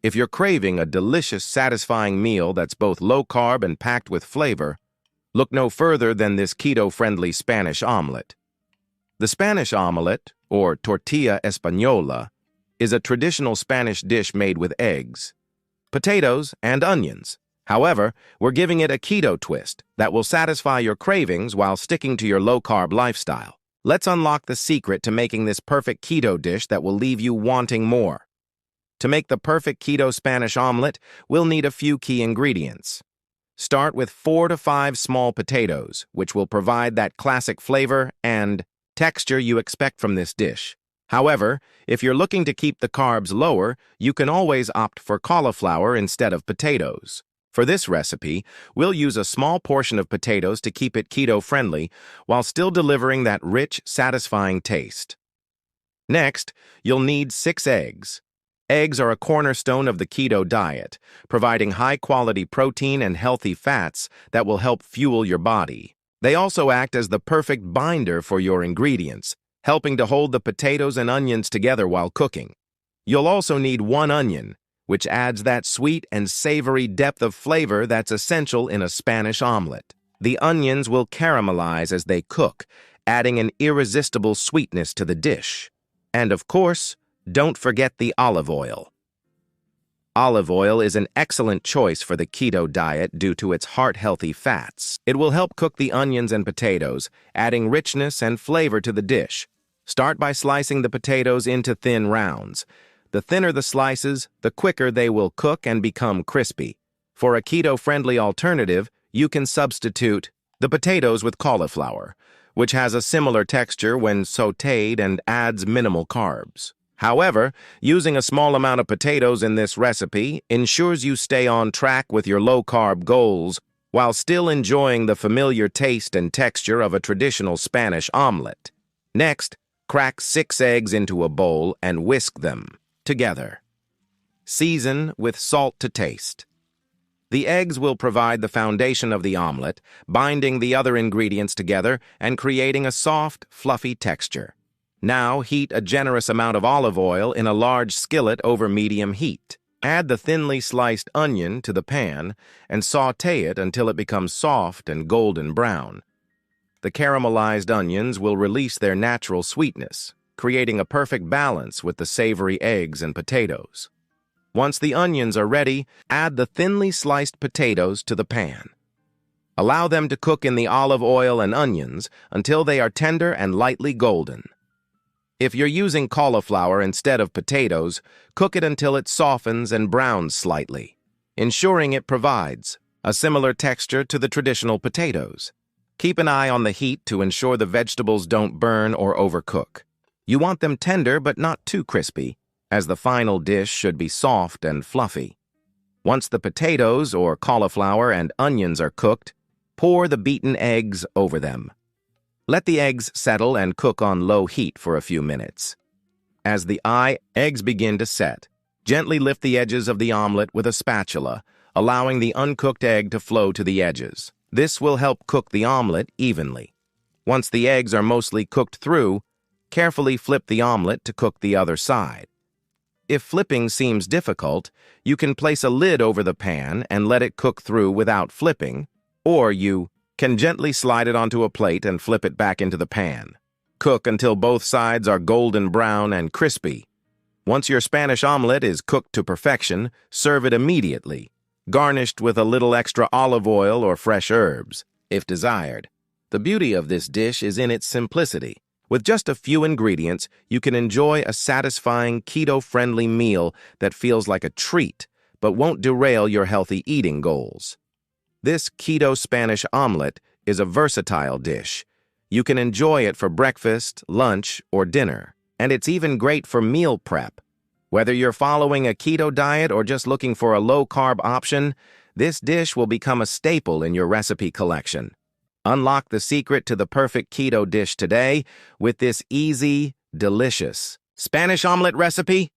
If you're craving a delicious, satisfying meal that's both low-carb and packed with flavor, look no further than this keto-friendly Spanish omelet. The Spanish omelette, or tortilla española, is a traditional Spanish dish made with eggs, potatoes, and onions. However, we're giving it a keto twist that will satisfy your cravings while sticking to your low-carb lifestyle. Let's unlock the secret to making this perfect keto dish that will leave you wanting more. To make the perfect keto Spanish omelet, we'll need a few key ingredients. Start with 4 to 5 small potatoes, which will provide that classic flavor and texture you expect from this dish. However, if you're looking to keep the carbs lower, you can always opt for cauliflower instead of potatoes. For this recipe, we'll use a small portion of potatoes to keep it keto-friendly while still delivering that rich, satisfying taste. Next, you'll need 6 eggs. Eggs are a cornerstone of the keto diet, providing high-quality protein and healthy fats that will help fuel your body. They also act as the perfect binder for your ingredients, helping to hold the potatoes and onions together while cooking. You'll also need 1 onion, which adds that sweet and savory depth of flavor that's essential in a Spanish omelet. The onions will caramelize as they cook, adding an irresistible sweetness to the dish. And of course, don't forget the olive oil. Olive oil is an excellent choice for the keto diet due to its heart-healthy fats. It will help cook the onions and potatoes, adding richness and flavor to the dish. Start by slicing the potatoes into thin rounds. The thinner the slices, the quicker they will cook and become crispy. For a keto-friendly alternative, you can substitute the potatoes with cauliflower, which has a similar texture when sautéed and adds minimal carbs. However, using a small amount of potatoes in this recipe ensures you stay on track with your low-carb goals while still enjoying the familiar taste and texture of a traditional Spanish omelet. Next, crack 6 eggs into a bowl and whisk them together. Season with salt to taste. The eggs will provide the foundation of the omelet, binding the other ingredients together and creating a soft, fluffy texture. Now heat a generous amount of olive oil in a large skillet over medium heat. Add the thinly sliced onion to the pan and sauté it until it becomes soft and golden brown. The caramelized onions will release their natural sweetness, creating a perfect balance with the savory eggs and potatoes. Once the onions are ready, add the thinly sliced potatoes to the pan. Allow them to cook in the olive oil and onions until they are tender and lightly golden. If you're using cauliflower instead of potatoes, cook it until it softens and browns slightly, ensuring it provides a similar texture to the traditional potatoes. Keep an eye on the heat to ensure the vegetables don't burn or overcook. You want them tender but not too crispy, as the final dish should be soft and fluffy. Once the potatoes or cauliflower and onions are cooked, pour the beaten eggs over them. Let the eggs settle and cook on low heat for a few minutes. As the eggs begin to set, gently lift the edges of the omelet with a spatula, allowing the uncooked egg to flow to the edges. This will help cook the omelet evenly. Once the eggs are mostly cooked through, carefully flip the omelet to cook the other side. If flipping seems difficult, you can place a lid over the pan and let it cook through without flipping, or you can gently slide it onto a plate and flip it back into the pan. Cook until both sides are golden brown and crispy. Once your Spanish omelet is cooked to perfection, serve it immediately, garnished with a little extra olive oil or fresh herbs, if desired. The beauty of this dish is in its simplicity. With just a few ingredients, you can enjoy a satisfying, keto-friendly meal that feels like a treat, but won't derail your healthy eating goals. This keto Spanish omelet is a versatile dish. You can enjoy it for breakfast, lunch, or dinner, and it's even great for meal prep. Whether you're following a keto diet or just looking for a low-carb option, this dish will become a staple in your recipe collection. Unlock the secret to the perfect keto dish today with this easy, delicious Spanish omelet recipe.